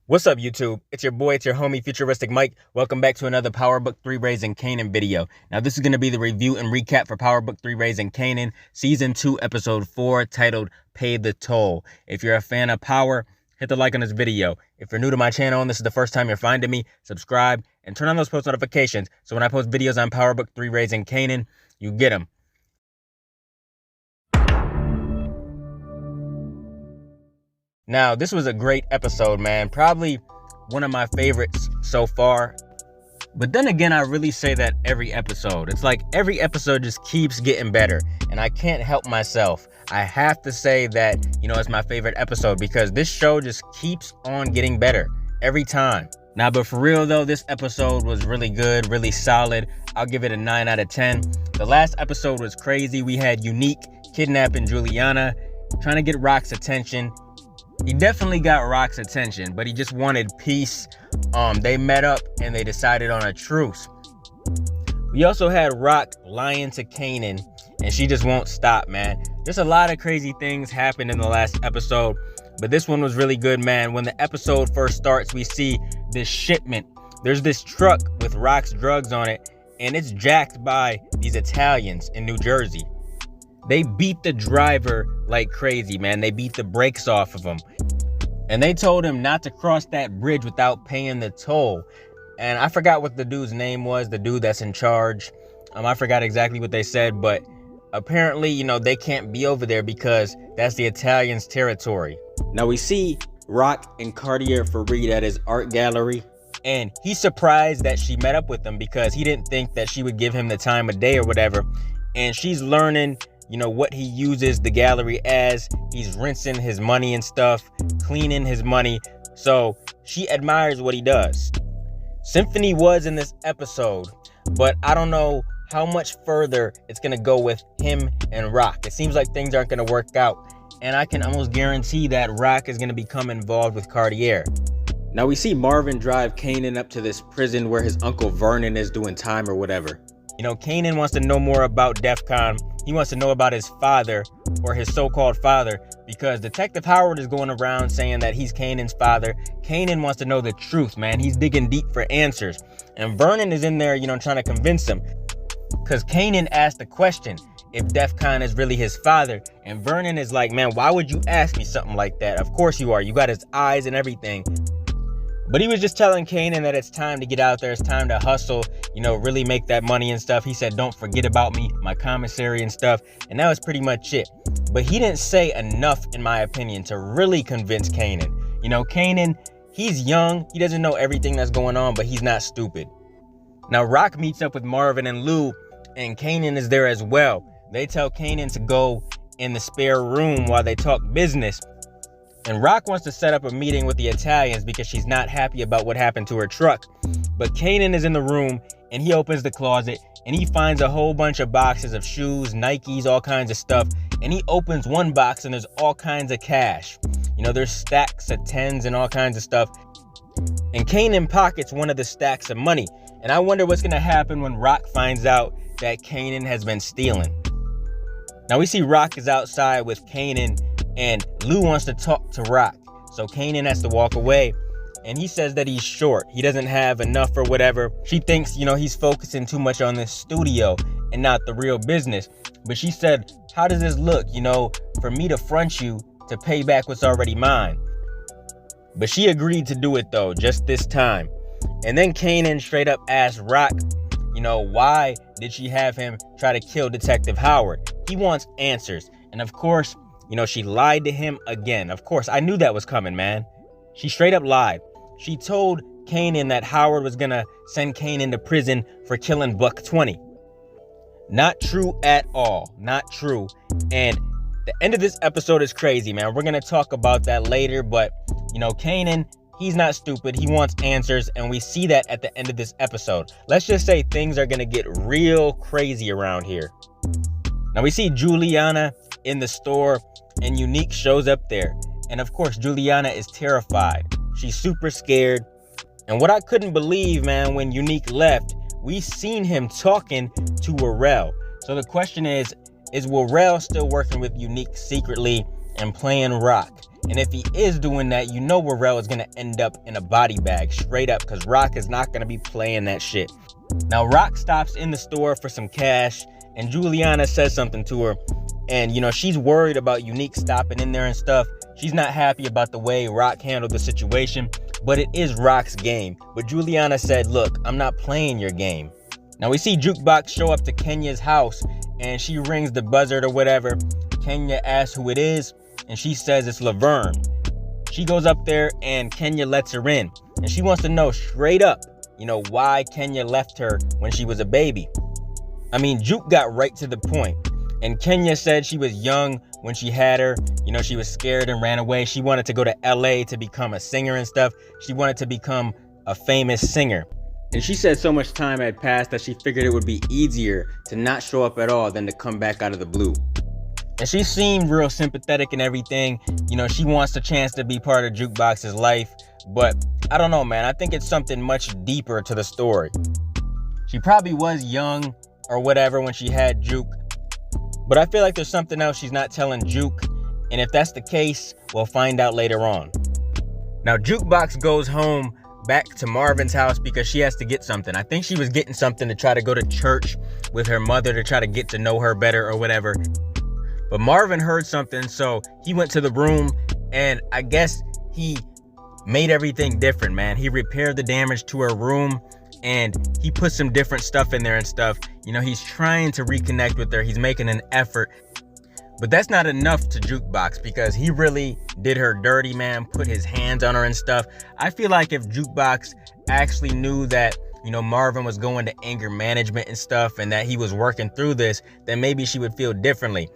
What's up, YouTube? It's your boy, it's your homie, Futuristic Mike. Welcome back to another Power Book 3 Raising Kanan video. Now, this is going to be the review and recap for Power Book 3 Raising Kanan, Season 2, Episode 4, titled Pay the Toll. If you're a fan of Power, hit the like on this video. If you're new to my channel and this is the first time you're finding me, subscribe and turn on those post notifications so when I post videos on Power Book 3 Raising Kanan, you get them. Now, this was a great episode, man. Probably one of my favorites so far. But then again, I really say that every episode. It's like every episode just keeps getting better. And I can't help myself. I have to say that, it's my favorite episode because this show just keeps on getting better every time. Now, but for real though, this episode was really good, really solid. I'll give it a 9 out of 10. The last episode was crazy. We had Unique kidnapping Juliana, trying to get Rock's attention. He definitely got Rock's attention, but he just wanted peace. They met up and they decided on a truce. We also had Rock lying to Kanan, and she just won't stop, man. There's a lot of crazy things happened in the last episode, but this one was really good, man. When the episode first starts, we see this shipment. There's this truck with Rock's drugs on it, and it's jacked by these Italians in New Jersey. They beat the driver like crazy, man. They beat the brakes off of him. And they told him not to cross that bridge without paying the toll. And I forgot what the dude's name was, the dude that's in charge. I forgot exactly what they said, but apparently, they can't be over there because that's the Italians' territory. Now we see Rock and Cartier Farid at his art gallery. And he's surprised that she met up with him because he didn't think that she would give him the time of day or whatever. And she's learning what he uses the gallery as. He's rinsing his money and stuff, cleaning his money. So she admires what he does. Symphony was in this episode, but I don't know how much further it's going to go with him and Rock. It seems like things aren't going to work out. And I can almost guarantee that Rock is going to become involved with Cartier. Now we see Marvin drive Kanan up to this prison where his uncle Vernon is doing time or whatever. Kanan wants to know more about DEF CON. He wants to know about his father, or his so-called father, because Detective Howard is going around saying that he's Kanan's father. Kanan wants to know the truth, man. He's digging deep for answers. And Vernon is in there, trying to convince him. Because Kanan asked the question if DEF CON is really his father. And Vernon is like, man, why would you ask me something like that? Of course you are. You got his eyes and everything. But he was just telling Kanan that it's time to get out there. It's time to hustle, really make that money and stuff. He said, don't forget about me, my commissary and stuff. And that was pretty much it. But he didn't say enough, in my opinion, to really convince Kanan. Kanan, he's young. He doesn't know everything that's going on, but he's not stupid. Now, Rock meets up with Marvin and Lou, and Kanan is there as well. They tell Kanan to go in the spare room while they talk business. And Rock wants to set up a meeting with the Italians because she's not happy about what happened to her truck. But Kanan is in the room and he opens the closet and he finds a whole bunch of boxes of shoes, Nikes, all kinds of stuff. And he opens one box and there's all kinds of cash. There's stacks of tens and all kinds of stuff. And Kanan pockets one of the stacks of money. And I wonder what's going to happen when Rock finds out that Kanan has been stealing. Now we see Rock is outside with Kanan, and Lou wants to talk to Rock. So Kanan has to walk away. And he says that he's short. He doesn't have enough or whatever. She thinks, he's focusing too much on this studio and not the real business. But she said, how does this look, for me to front you to pay back what's already mine? But she agreed to do it though, just this time. And then Kanan straight up asked Rock, why did she have him try to kill Detective Howard? He wants answers. And of course, she lied to him again. Of course, I knew that was coming, man. She straight up lied. She told Kanan that Howard was gonna send Kanan to prison for killing Buck 20. Not true at all. Not true. And the end of this episode is crazy, man. We're gonna talk about that later, but Kanan, he's not stupid. He wants answers, and we see that at the end of this episode. Let's just say things are gonna get real crazy around here. Now we see Juliana in the store, and Unique shows up there. And of course, Juliana is terrified. She's super scared. And what I couldn't believe, man, when Unique left, we seen him talking to Warrell. So the question is Warrell still working with Unique secretly? and playing Rock. And if he is doing that, you know Warrell is going to end up in a body bag, straight up, because Rock is not going to be playing that shit. Now, Rock stops in the store for some cash, and Juliana says something to her. And, she's worried about Unique stopping in there and stuff. She's not happy about the way Rock handled the situation, but it is Rock's game. But Juliana said, look, I'm not playing your game. Now, we see Jukebox show up to Kenya's house, and she rings the buzzer or whatever. Kenya asks who it is, and she says it's Laverne. She goes up there, and Kenya lets her in. And she wants to know straight up, why Kenya left her when she was a baby. I mean, Juke got right to the point. And Kenya said she was young when she had her. She was scared and ran away. She wanted to go to LA to become a singer and stuff. She wanted to become a famous singer. And she said so much time had passed that she figured it would be easier to not show up at all than to come back out of the blue. And she seemed real sympathetic and everything. She wants a chance to be part of Jukebox's life. But I don't know, man. I think it's something much deeper to the story. She probably was young or whatever when she had Juke. But I feel like there's something else she's not telling Juke. And if that's the case, we'll find out later on. Now, Jukebox goes home back to Marvin's house because she has to get something. I think she was getting something to try to go to church with her mother to try to get to know her better or whatever. But Marvin heard something, so he went to the room, and I guess he made everything different, man. He repaired the damage to her room, and he put some different stuff in there and stuff. He's trying to reconnect with her. He's making an effort. But that's not enough to Jukebox because he really did her dirty, man, put his hands on her and stuff. I feel like if Jukebox actually knew that, Marvin was going to anger management and stuff and that he was working through this, then maybe she would feel differently.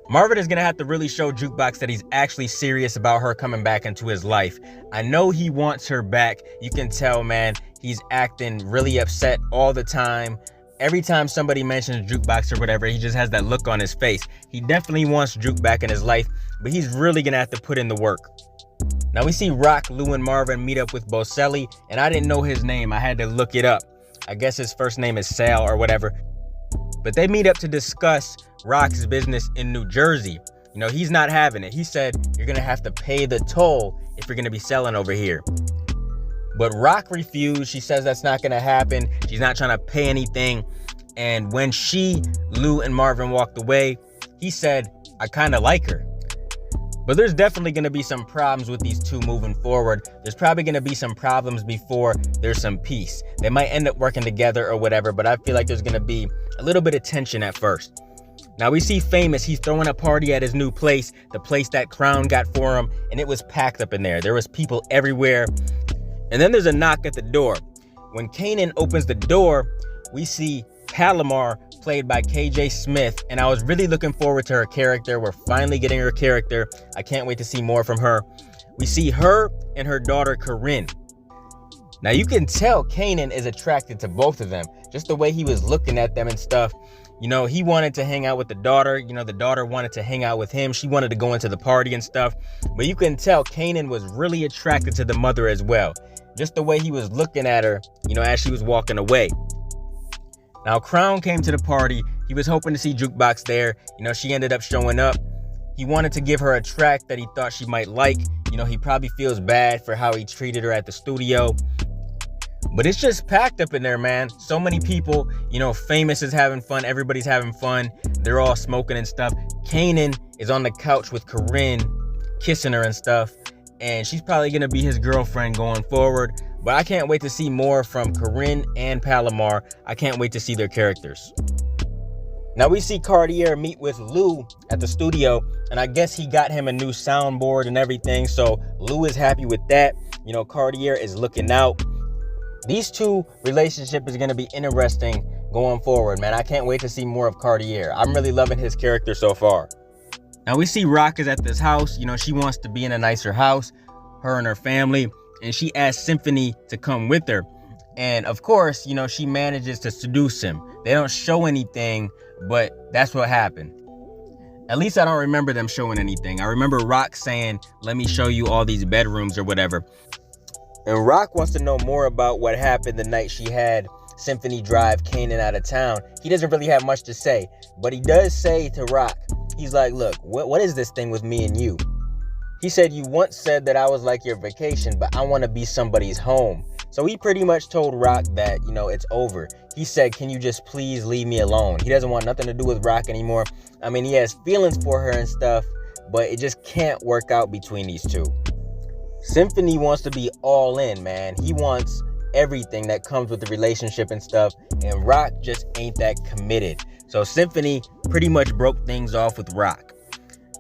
Marvin is going to have to really show Jukebox that he's actually serious about her coming back into his life. I know he wants her back. You can tell, man, he's acting really upset all the time. Every time somebody mentions Jukebox or whatever, he just has that look on his face. He definitely wants Juke back in his life, but he's really going to have to put in the work. Now we see Rock, Lou, and Marvin meet up with Boselli, and I didn't know his name. I had to look it up. I guess his first name is Sal or whatever. But they meet up to discuss Rock's business in New Jersey. He's not having it. He said, you're going to have to pay the toll if you're going to be selling over here. But Rock refused. She says that's not going to happen. She's not trying to pay anything. And when Lou, and Marvin walked away, he said, I kind of like her. But there's definitely going to be some problems with these two moving forward. There's probably going to be some problems before there's some peace. They might end up working together or whatever, but I feel like there's going to be a little bit of tension at first. Now we see Famous. He's throwing a party at his new place, the place that Crown got for him, and it was packed up in there. There was people everywhere. And then there's a knock at the door. When Kanan opens the door, we see Palomar, played by KJ Smith, and I was really looking forward to her character. We're finally getting her character. I can't wait to see more from her. We see her and her daughter Corinne. Now you can tell Kanan is attracted to both of them, just the way he was looking at them and stuff. He wanted to hang out with the daughter. The daughter wanted to hang out with him. She wanted to go into the party and stuff. But you can tell Kanan was really attracted to the mother as well. Just the way he was looking at her, as she was walking away. Now, Crown came to the party. He was hoping to see Jukebox there. She ended up showing up. He wanted to give her a track that he thought she might like. He probably feels bad for how he treated her at the studio. But it's just packed up in there, man. So many people, Famous is having fun. Everybody's having fun. They're all smoking and stuff. Kanan is on the couch with Corinne, kissing her and stuff. And she's probably going to be his girlfriend going forward. But I can't wait to see more from Corinne and Palomar. I can't wait to see their characters. Now we see Cartier meet with Lou at the studio. And I guess he got him a new soundboard and everything. So Lou is happy with that. Cartier is looking out. These two relationship is going to be interesting going forward, man. I can't wait to see more of Cartier. I'm really loving his character so far. Now we see Rock is at this house. She wants to be in a nicer house, her and her family, and she asks Symphony to come with her. And of course, she manages to seduce him. They don't show anything, but that's what happened. At least I don't remember them showing anything. I remember Rock saying, let me show you all these bedrooms or whatever. And Rock wants to know more about what happened the night she had Symphony drive Kanan out of town. He doesn't really have much to say, but he does say to Rock, He's like, look, what is this thing with me and you? He said, you once said that I was like your vacation, but I want to be somebody's home. So he pretty much told Rock that, it's over. He said, can you just please leave me alone? He doesn't want nothing to do with Rock anymore. I mean, he has feelings for her and stuff, but it just can't work out between these two. Symphony wants to be all in, man. He wants everything that comes with the relationship and stuff, and Rock just ain't that committed. So Symphony pretty much broke things off with Rock.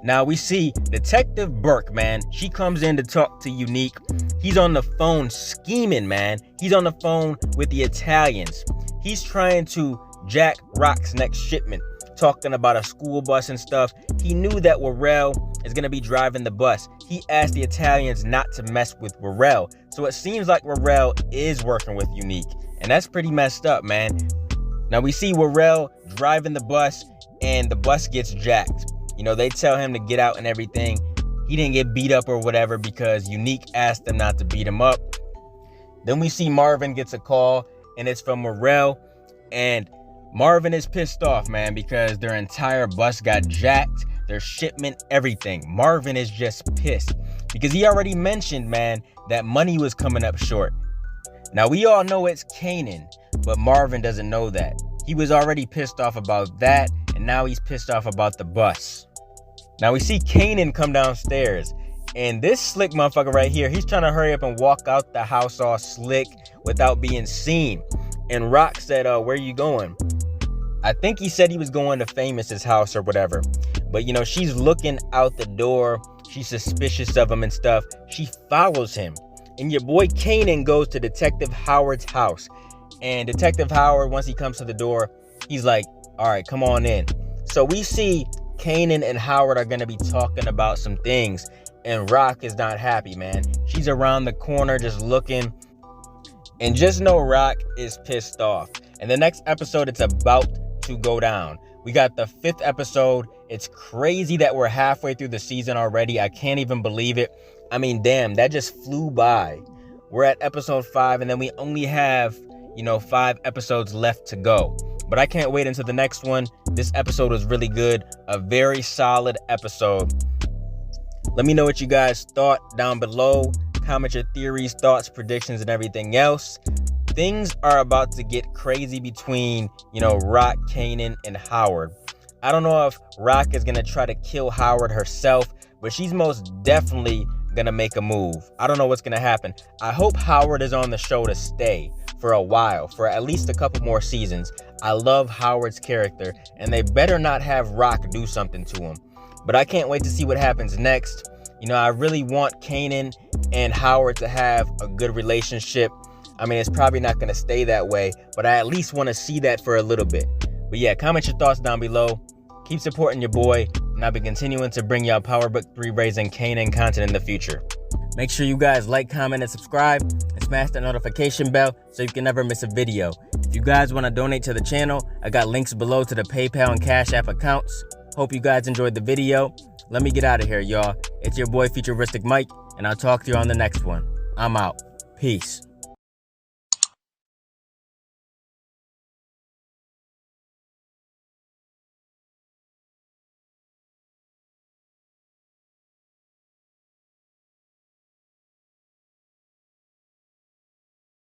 Now we see Detective Burke, man. She comes in to talk to Unique. He's on the phone scheming, man. He's on the phone with the Italians. He's trying to jack Rock's next shipment, talking about a school bus and stuff. He knew that Warrell is going to be driving the bus. He asked the Italians not to mess with Warrell. So it seems like Warrell is working with Unique. And that's pretty messed up, man. Now we see Warrell driving the bus, and the bus gets jacked. They tell him to get out and everything. He didn't get beat up or whatever because Unique asked them not to beat him up. Then we see Marvin gets a call, and it's from Warrell. And Marvin is pissed off, man, because their entire bus got jacked, their shipment, everything. Marvin is just pissed because he already mentioned, man, that money was coming up short. Now, we all know it's Kanan, but Marvin doesn't know that. He was already pissed off about that, and now he's pissed off about the bus. Now we see Kanan come downstairs, and this slick motherfucker right here, he's trying to hurry up and walk out the house all slick without being seen. And Rock said, where you going? I think he said he was going to Famous's house or whatever. But she's looking out the door. She's suspicious of him and stuff. She follows him. And your boy Kanan goes to Detective Howard's house. And Detective Howard, once he comes to the door, he's like, all right, come on in. So we see Kanan and Howard are going to be talking about some things, and Rock is not happy, man. She's around the corner just looking, and just know Rock is pissed off. And the next episode, it's about to go down. We got the 5th episode. It's crazy that we're halfway through the season already. I can't even believe it. I mean, damn, that just flew by. We're at episode 5, and then we only have 5 episodes left to go. But I can't wait until the next one. This episode was really good. A very solid episode. Let me know what you guys thought down below. Comment your theories, thoughts, predictions, and everything else. Things are about to get crazy between, Rock, Kanan, and Howard. I don't know if Rock is going to try to kill Howard herself, but she's most definitely going to make a move. I don't know what's going to happen. I hope Howard is on the show to stay for a while, for at least a couple more seasons. I love Howard's character, and they better not have Rock do something to him. But I can't wait to see what happens next. I really want Kanan and Howard to have a good relationship. I mean, it's probably not going to stay that way, but I at least want to see that for a little bit. But yeah, comment your thoughts down below. Keep supporting your boy, and I'll be continuing to bring y'all Power Book 3 Raising Kanan content in the future. Make sure you guys like, comment, and subscribe, and smash that notification bell so you can never miss a video. If you guys want to donate to the channel, I got links below to the PayPal and Cash App accounts. Hope you guys enjoyed the video. Let me get out of here, y'all. It's your boy FuturisticMike, and I'll talk to you on the next one. I'm out. Peace.